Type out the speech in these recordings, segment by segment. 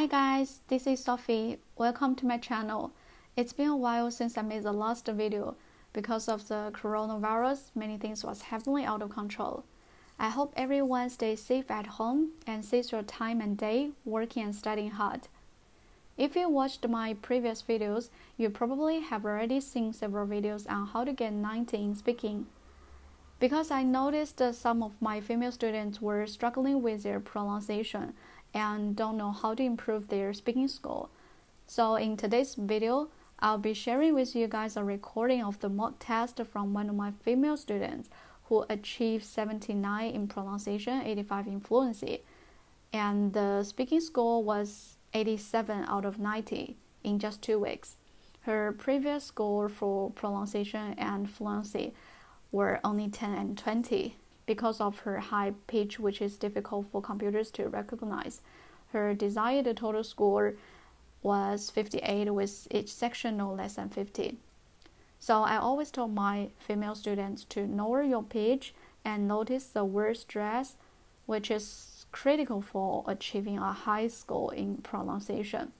Hi guys, this is Sophie. Welcome to my channel. It's been a while since I made the last video. Because of the coronavirus, many things was heavily out of control. I hope everyone stays safe at home and sees your time and day working and studying hard. If you watched my previous videos, you probably have already seen several videos on how to get 90 in speaking. Because I noticed that some of my female students were struggling with their pronunciation and don't know how to improve their speaking score. So in today's video, I'll be sharing with you guys a recording of the mock test from one of my female students who achieved 79 in pronunciation, 85 in fluency, and the speaking score was 87 out of 90 in just 2 weeks. Her previous score for pronunciation and fluency were only 10 and 20 because of her high pitch, which is difficult for computers to recognize. Her desired total score was 58 with each section no less than 50. So I always told my female students to lower your pitch and notice the word stress, which is critical for achieving a high score in pronunciation.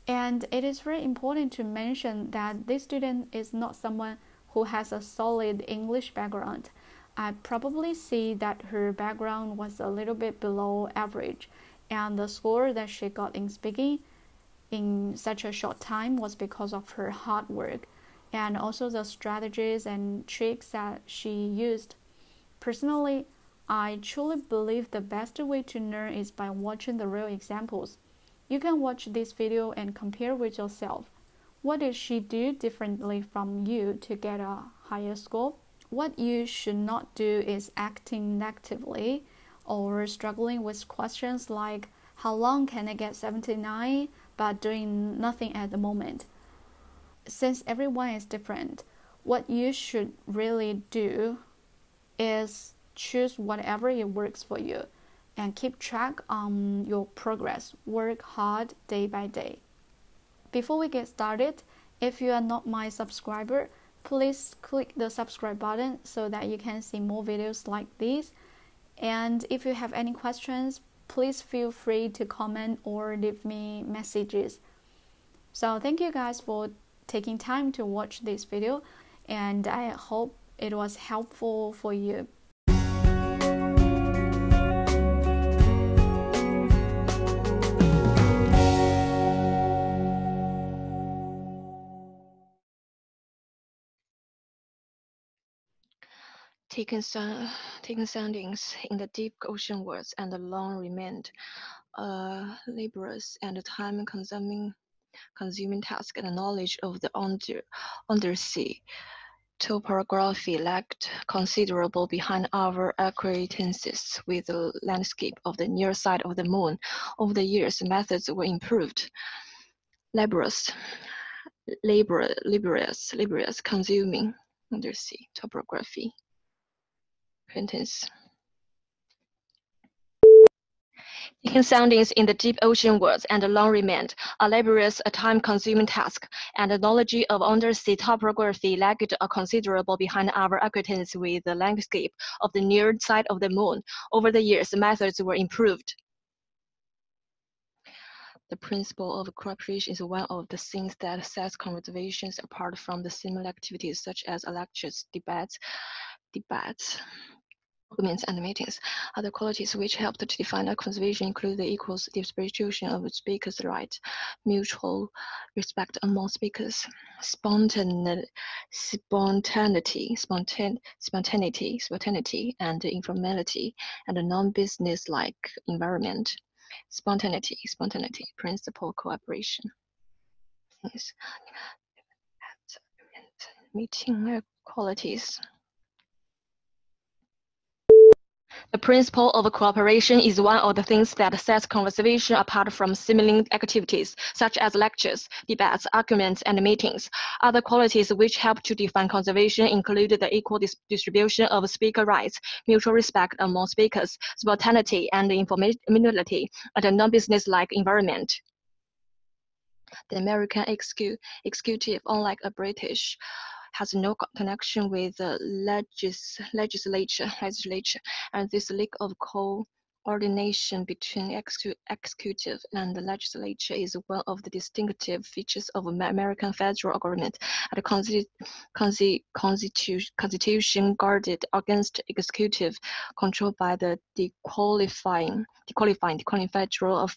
And it is very important to mention that this student is not someone who has a solid English background. I probably see that her background was a little bit below average, and the score that she got in speaking in such a short time was because of her hard work and also the strategies and tricks that she used. Personally, I truly believe the best way to learn is by watching the real examples. You can watch this video and compare with yourself. What did she do differently from you to get a higher score? What you should not do is acting negatively or struggling with questions like, how long can I get 79, but doing nothing at the moment. Since everyone is different, what you should really do is choose whatever it works for you and keep track on your progress. Work hard day by day. Before we get started, if you are not my subscriber, please click the subscribe button so that you can see more videos like these. And if you have any questions, please feel free to comment or leave me messages. So thank you guys for taking time to watch this video, and I hope it was helpful for you. Taking soundings in the deep ocean words and the long remained laborious and time-consuming task, and the knowledge of the undersea topography lagged considerable behind our acquaintances with the landscape of the near side of the moon. Over the years, methods were improved. Laborious, consuming undersea topography. Acquaintance. Taking soundings in the deep ocean words and the long remained a laborious, time-consuming task, and the knowledge of undersea topography lagged considerable behind our acquaintance with the landscape of the near side of the moon. Over the years, methods were improved. The principle of cooperation is one of the things that sets conversations apart from the similar activities such as lectures, debates, arguments, and meetings. Other qualities which help to define a conversation include the equal distribution of speakers' rights, mutual respect among speakers, spontaneity, and informality, and a non-business-like environment. Spontaneity, principle, cooperation. Meeting qualities. The principle of cooperation is one of the things that sets conversation apart from similar activities, such as lectures, debates, arguments, and meetings. Other qualities which help to define conversation include the equal distribution of speaker rights, mutual respect among speakers, spontaneity and informality, and a non-business-like environment. The American executive, unlike a British, has no connection with the legislature, and this lack of coordination between executive and the legislature is one of the distinctive features of American federal government. And the Constitution guarded against executive control by the dequalifying federal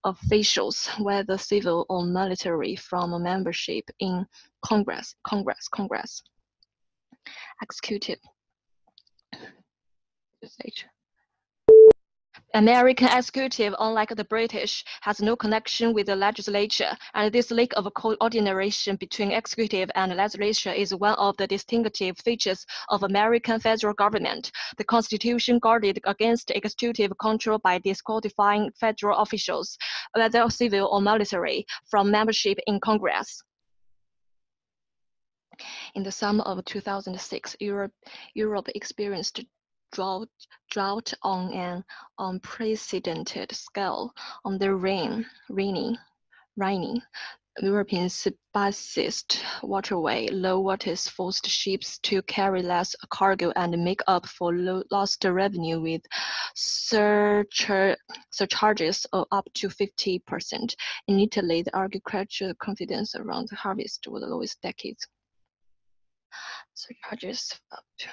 officials, whether civil or military, from membership in Congress. Executive. American executive, unlike the British, has no connection with the legislature, and this lack of coordination between executive and legislature is one of the distinctive features of American federal government. The Constitution guarded against executive control by disqualifying federal officials, whether civil or military, from membership in Congress. In the summer of 2006, Europe experienced drought on an unprecedented scale. On the rainy European bassist waterway, low waters forced ships to carry less cargo and make up for lost revenue with surcharges of up to 50%. In Italy, the agricultural confidence around the harvest was the lowest decades. Surcharges up to...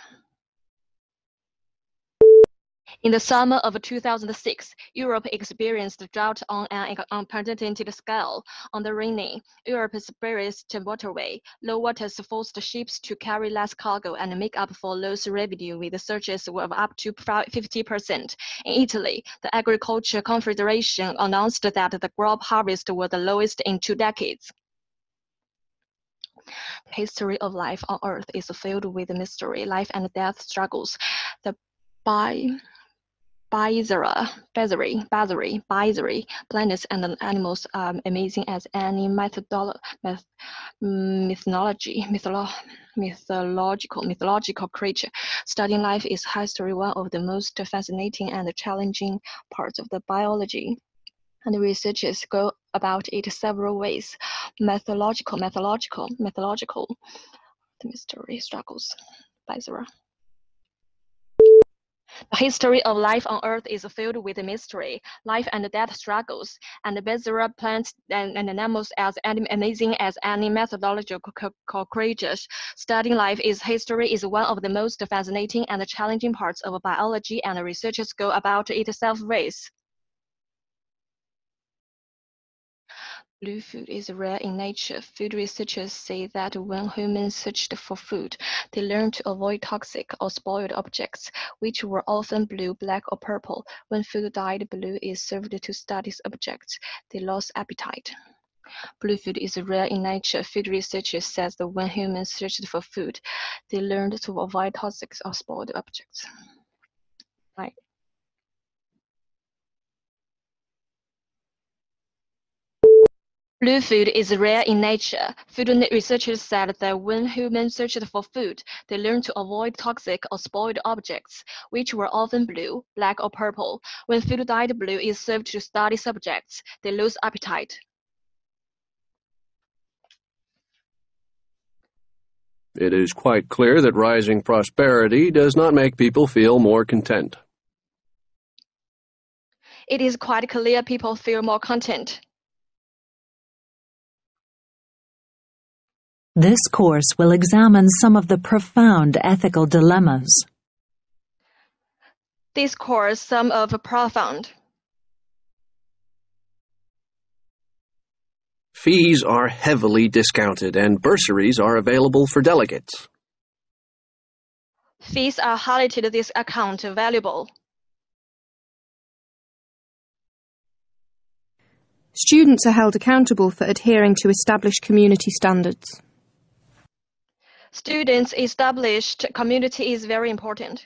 In the summer of 2006, Europe experienced drought on an unprecedented scale. On the rainy Europe's barest waterway, low waters forced ships to carry less cargo and make up for lost revenue with surcharges of up to 50%. In Italy, the Agriculture Confederation announced that the crop harvest was the lowest in 2 decades. The history of life on Earth is filled with mystery, life and death struggles. The bizarre planets and animals are amazing as any mythological creature. Studying life is history, one of the most fascinating and challenging parts of the biology. And researchers go about it several ways. Mythological, the mystery struggles, bizarre. The history of life on Earth is filled with mystery, life and death struggles, and bizarre plants and animals as amazing as any methodological creatures. Studying life is history is one of the most fascinating and challenging parts of biology, and researchers go about it several ways. Blue food is rare in nature. Food researchers say that when humans searched for food, they learned to avoid toxic or spoiled objects, which were often blue, black, or purple. When food dyed blue is served to study subjects, they lost appetite. Blue food is rare in nature. Food researchers say that when humans searched for food, they learned to avoid toxic or spoiled objects. Right. Blue food is rare in nature. Food researchers said that when humans searched for food, they learned to avoid toxic or spoiled objects, which were often blue, black, or purple. When food dyed blue is served to study subjects, they lose appetite. It is quite clear that rising prosperity does not make people feel more content. It is quite clear people feel more content. This course will examine some of the profound ethical dilemmas. This course, some of profound. Fees are heavily discounted and bursaries are available for delegates. Fees are highly to this account valuable. Students are held accountable for adhering to established community standards. Students' established community is very important.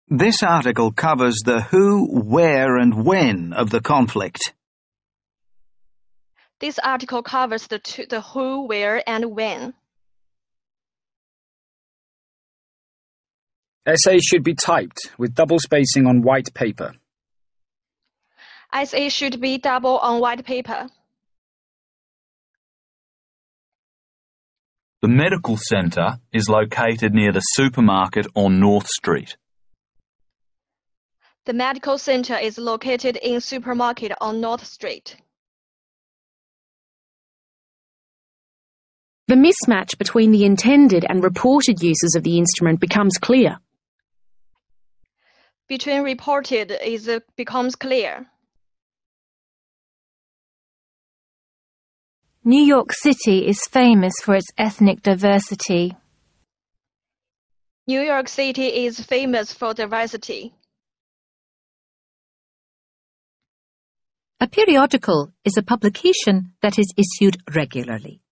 This article covers the who, where, and when of the conflict. This article covers the who, where, and when. Essays should be typed with double spacing on white paper. Essay should be double on white paper. The medical centre is located near the supermarket on North Street. The medical center is located in supermarket on North Street. The mismatch between the intended and reported uses of the instrument becomes clear. Between reported becomes clear. New York City is famous for its ethnic diversity. New York City is famous for diversity. A periodical is a publication that is issued regularly.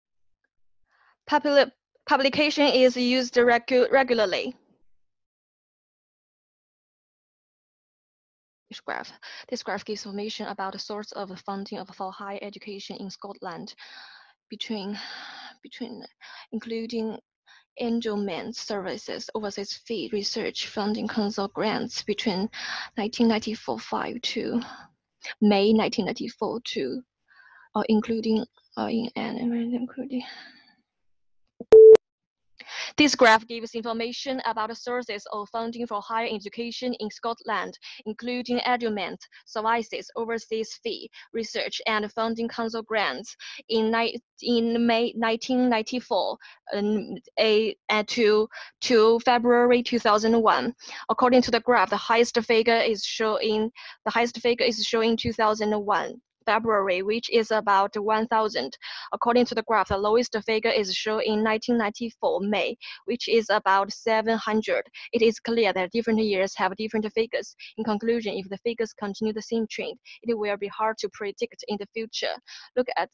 Publication is used regularly. This graph gives information about the source of the funding for higher education in Scotland, including endowment services, overseas fee, research funding, council grants between 1994 to May 1994 to, including. This graph gives information about the sources of funding for higher education in Scotland, including endowment services, overseas fee, research and funding council grants in May 1994 to February 2001. According to the graph, the highest figure is showing 2001. February, which is about 1,000. According to the graph, the lowest figure is shown in 1994 May, which is about 700. It is clear that different years have different figures. In conclusion, if the figures continue the same trend, it will be hard to predict in the future. Look at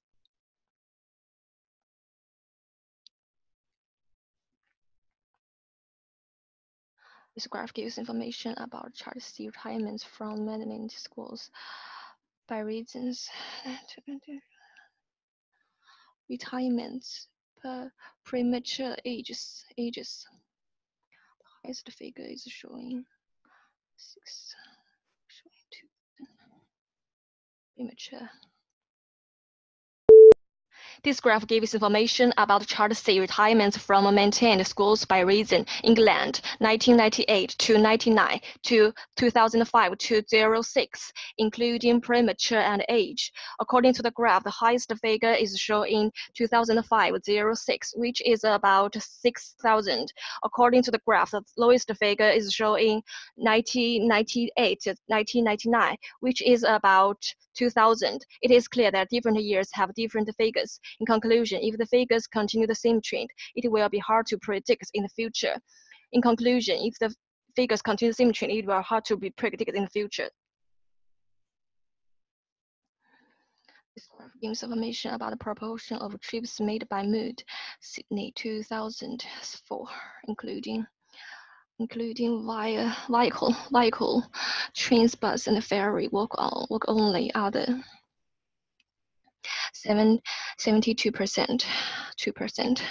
this graph gives information about Child C retirements from management schools by reasons. Retirements per premature ages. The highest figure is showing 2 premature. This graph gives information about Child C retirements from maintained schools by region: England 1998 to 99 to 2005 to 06, including premature and age. According to the graph, the highest figure is shown in 2005-06, which is about 6,000. According to the graph, the lowest figure is shown in 1998-1999, which is about 2,000. It is clear that different years have different figures. In conclusion, if the figures continue the same trend, it will be hard to predict in the future. In conclusion, if the figures continue the same trend, it will be hard to be predicted in the future. This graph gives information about the proportion of trips made by Mood, Sydney 2004, including vehicle, trains, bus, and ferry, walk only, other 72%, 2%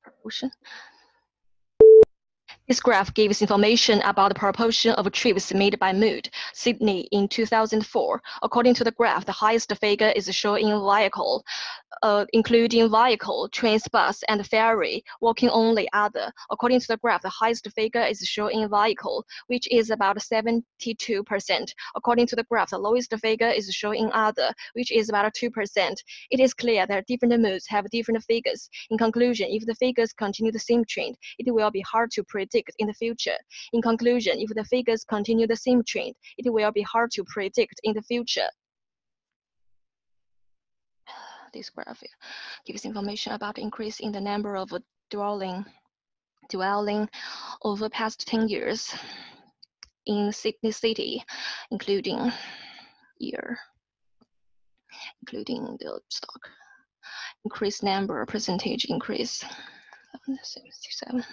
proportion. This graph gives information about the proportion of trips made by Mood, Sydney in 2004. According to the graph, the highest figure is shown in vehicle, including vehicle, trains, bus, and ferry, walking only, other. According to the graph, the highest figure is shown in vehicle, which is about 72%. According to the graph, the lowest figure is shown in other, which is about 2%. It is clear that different moods have different figures. In conclusion, if the figures continue the same trend, it will be hard to predict in the future. In conclusion, if the figures continue the same trend, it will be hard to predict in the future. This graph gives information about the increase in the number of dwelling over past 10 years in Sydney City, including the stock. Increased number, percentage increase, 77.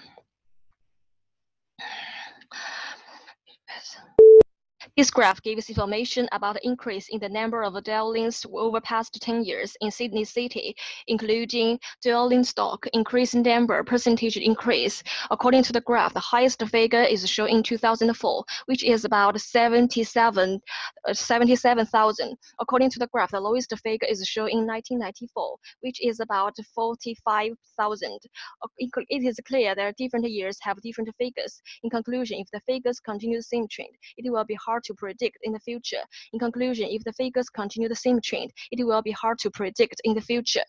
This graph gives information about the increase in the number of dwellings over past 10 years in Sydney City, including dwelling stock, increasing number, percentage increase. According to the graph, the highest figure is shown in 2004, which is about 77,000. According to the graph, the lowest figure is shown in 1994, which is about 45,000. It is clear that different years have different figures. In conclusion, if the figures continue the same trend, it will be hard to predict in the future. In conclusion, if the figures continue the same trend, it will be hard to predict in the future.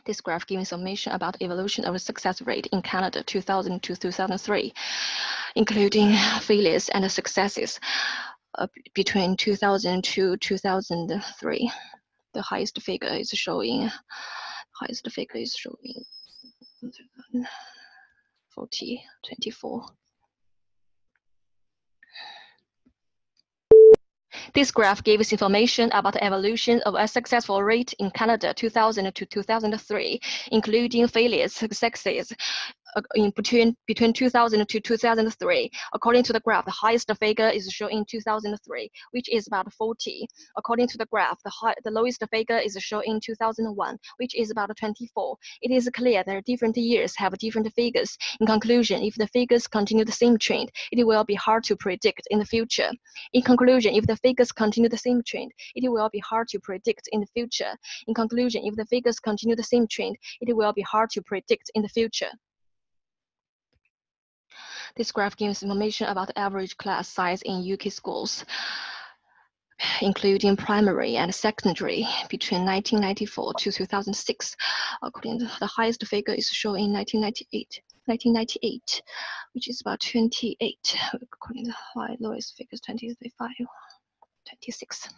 This graph gives information about the evolution of the success rate in Canada 2000 to 2003, including failures and successes between 2000 to 2003. The highest figure is showing 24. This graph gives information about the evolution of a successful rate in Canada 2000 to 2003, including failures, successes, between 2000 to 2003. According to the graph, the highest figure is shown in 2003, which is about 40. According to the graph, the lowest figure is shown in 2001, which is about 24. It is clear that different years have different figures. In conclusion, if the figures continue the same trend, it will be hard to predict in the future. In conclusion, if the figures continue the same trend, it will be hard to predict in the future. In conclusion, if the figures continue the same trend, it will be hard to predict in the future. This graph gives information about the average class size in UK schools, including primary and secondary, between 1994 to 2006. According to the highest figure is shown in 1998, which is about 28. According to the lowest figure is 26.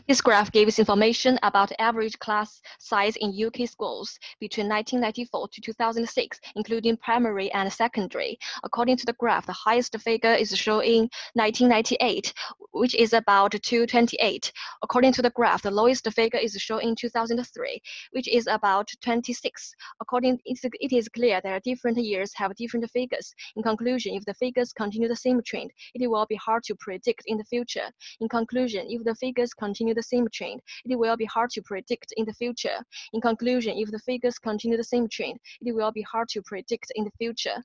This graph gives information about the average class size in UK schools between 1994 to 2006, including primary and secondary. According to the graph, the highest figure is shown in 1998, which is about 228. According to the graph, the lowest figure is shown in 2003, which is about 26. It is clear that different years have different figures. In conclusion, if the figures continue the same trend, it will be hard to predict in the future. In conclusion, if the figures continue the same trend, it will be hard to predict in the future. In conclusion, if the figures continue the same trend, it will be hard to predict in the future.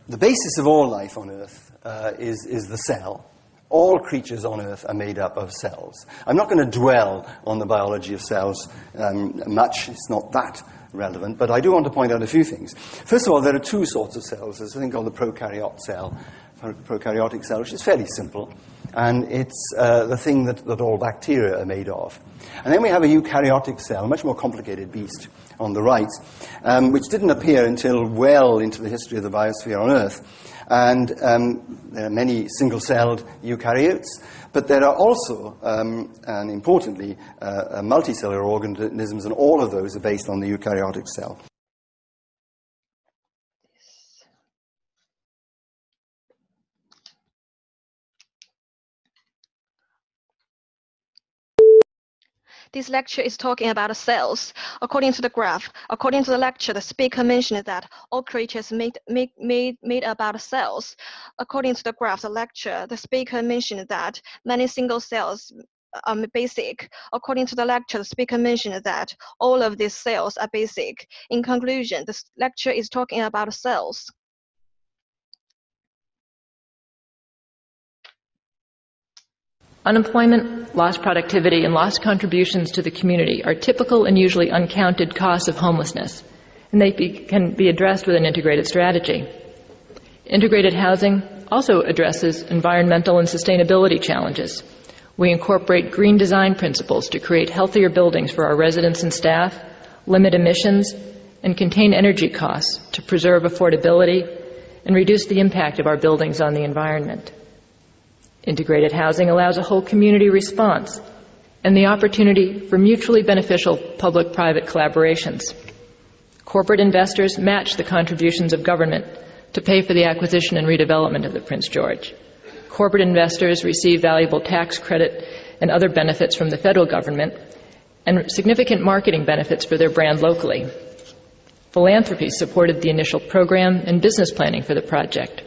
The basis of all life on Earth is the cell. All creatures on Earth are made up of cells. I'm not going to dwell on the biology of cells much. It's not that relevant, but I do want to point out a few things. First of all, there are two sorts of cells. There's a thing called the prokaryotic cell, which is fairly simple, and it's the thing that all bacteria are made of. And then we have a eukaryotic cell, a much more complicated beast on the right, which didn't appear until well into the history of the biosphere on Earth. And there are many single-celled eukaryotes, but there are also, and importantly, multicellular organisms, and all of those are based on the eukaryotic cell. This lecture is talking about cells. According to the graph, according to the lecture, the speaker mentioned that all creatures made about cells. According to the graph, the lecture, the speaker mentioned that many single cells are basic. According to the lecture, the speaker mentioned that all of these cells are basic. In conclusion, this lecture is talking about cells. Unemployment, lost productivity, and lost contributions to the community are typical and usually uncounted costs of homelessness, and they can be addressed with an integrated strategy. Integrated housing also addresses environmental and sustainability challenges. We incorporate green design principles to create healthier buildings for our residents and staff, limit emissions, and contain energy costs to preserve affordability and reduce the impact of our buildings on the environment. Integrated housing allows a whole community response and the opportunity for mutually beneficial public-private collaborations. Corporate investors match the contributions of government to pay for the acquisition and redevelopment of the Prince George. Corporate investors receive valuable tax credit and other benefits from the federal government and significant marketing benefits for their brand locally. Philanthropy supported the initial program and business planning for the project.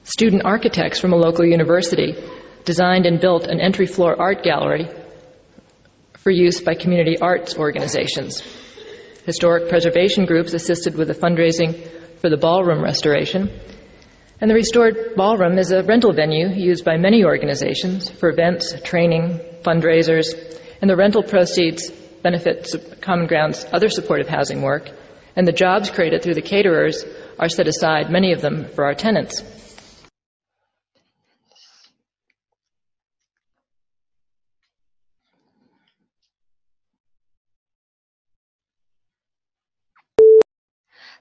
Student architects from a local university designed and built an entry-floor art gallery for use by community arts organizations. Historic preservation groups assisted with the fundraising for the ballroom restoration. And the restored ballroom is a rental venue used by many organizations for events, training, fundraisers, and the rental proceeds benefit Common Ground's other supportive housing work, and the jobs created through the caterers are set aside, many of them, for our tenants.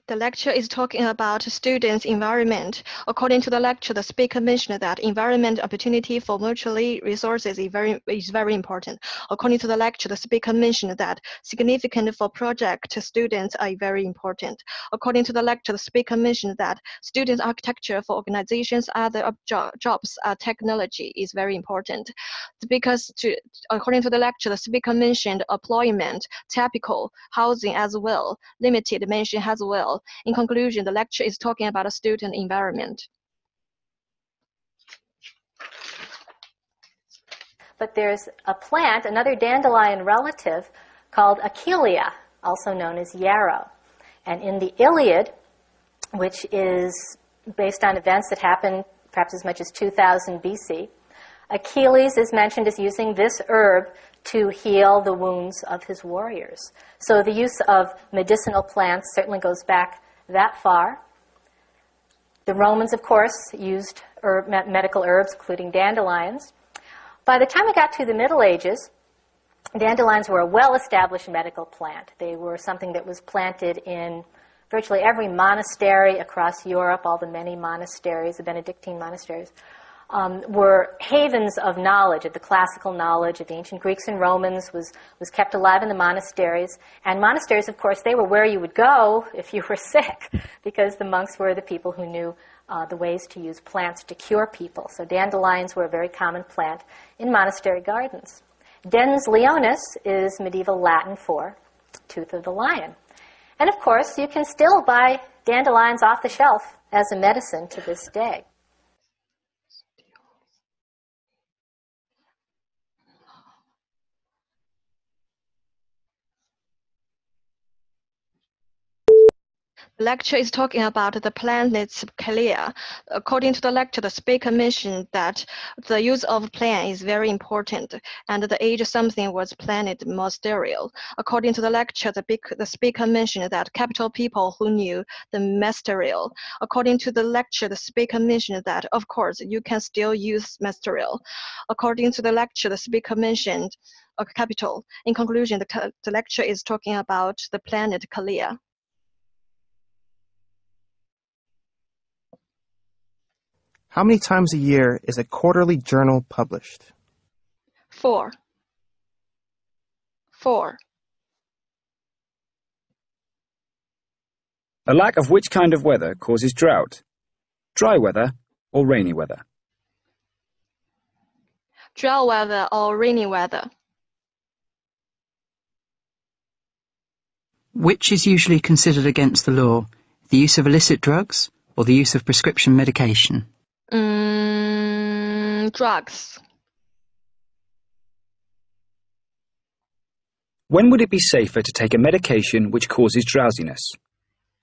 The lecture is talking about students' environment. According to the lecture, the speaker mentioned that environment opportunity for mutually resources is very important. According to the lecture, the speaker mentioned that significant for project students are very important. According to the lecture, the speaker mentioned that students' architecture for organizations, other jobs, technology is very important. According to the lecture, the speaker mentioned employment, typical, housing as well, limited mention as well. In conclusion, the lecture is talking about a student environment. But there's a plant, another dandelion relative, called Achillea, also known as yarrow. And in the Iliad, which is based on events that happened perhaps as much as 2000 BC, Achilles is mentioned as using this herb to heal the wounds of his warriors. So the use of medicinal plants certainly goes back that far. The Romans, of course, used medical herbs, including dandelions. By the time we got to the Middle Ages, dandelions were a well-established medical plant. They were something that was planted in virtually every monastery across Europe. All the many monasteries, the Benedictine monasteries, were havens of knowledge, of the classical knowledge of the ancient Greeks and Romans was kept alive in the monasteries. And monasteries, of course, they were where you would go if you were sick, because the monks were the people who knew the ways to use plants to cure people. So dandelions were a very common plant in monastery gardens. Dens leonis is medieval Latin for tooth of the lion. And of course, you can still buy dandelions off the shelf as a medicine to this day. The lecture is talking about the planet's Kalia. According to the lecture, the speaker mentioned that the use of plant is very important, and the age of something was planet mysterious. According to the lecture, the speaker mentioned that capital people who knew the mysterial. According to the lecture, the speaker mentioned that, of course, you can still use mysterial. According to the lecture, the speaker mentioned a capital. In conclusion, the lecture is talking about the planet Kalia. How many times a year is a quarterly journal published? 4. A lack of which kind of weather causes drought? Dry weather or rainy weather? Dry weather or rainy weather. Which is usually considered against the law, the use of illicit drugs or the use of prescription medication? Drugs. When would it be safer to take a medication which causes drowsiness?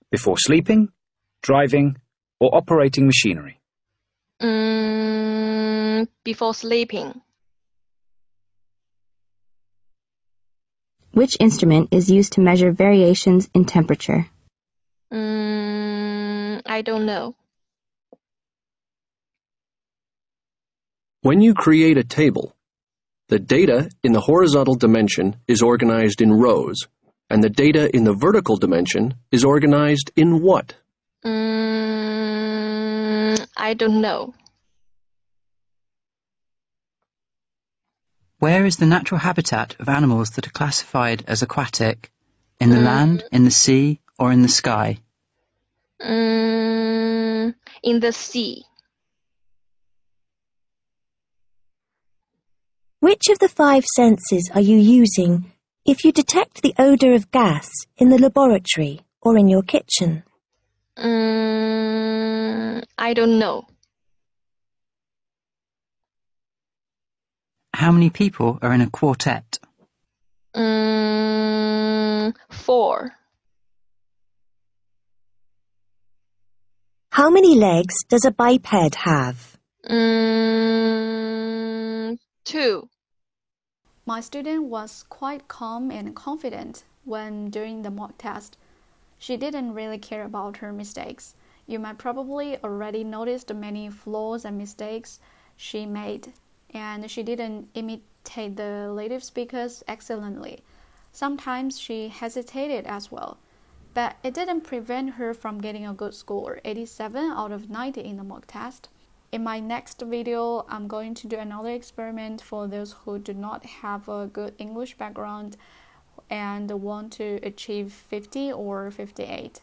Before sleeping, driving, or operating machinery? Before sleeping. Which instrument is used to measure variations in temperature? I don't know. When you create a table, the data in the horizontal dimension is organized in rows, and the data in the vertical dimension is organized in what? I don't know. Where is the natural habitat of animals that are classified as aquatic? In the land, in the sea, or in the sky? In the sea. Which of the 5 senses are you using If you detect the odor of gas in the laboratory or in your kitchen? I don't know. How many people are in a quartet? 4. How many legs does a biped have? 2. My student was quite calm and confident when doing the mock test. She didn't really care about her mistakes. You might probably already noticed many flaws and mistakes she made, and she didn't imitate the native speakers excellently. Sometimes she hesitated as well, but it didn't prevent her from getting a good score, 87 out of 90 in the mock test. In my next video, I'm going to do another experiment for those who do not have a good English background and want to achieve 50 or 58.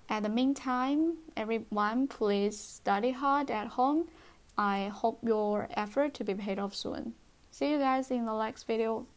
At the meantime, everyone, please study hard at home. I hope your effort to be paid off soon. See you guys in the next video.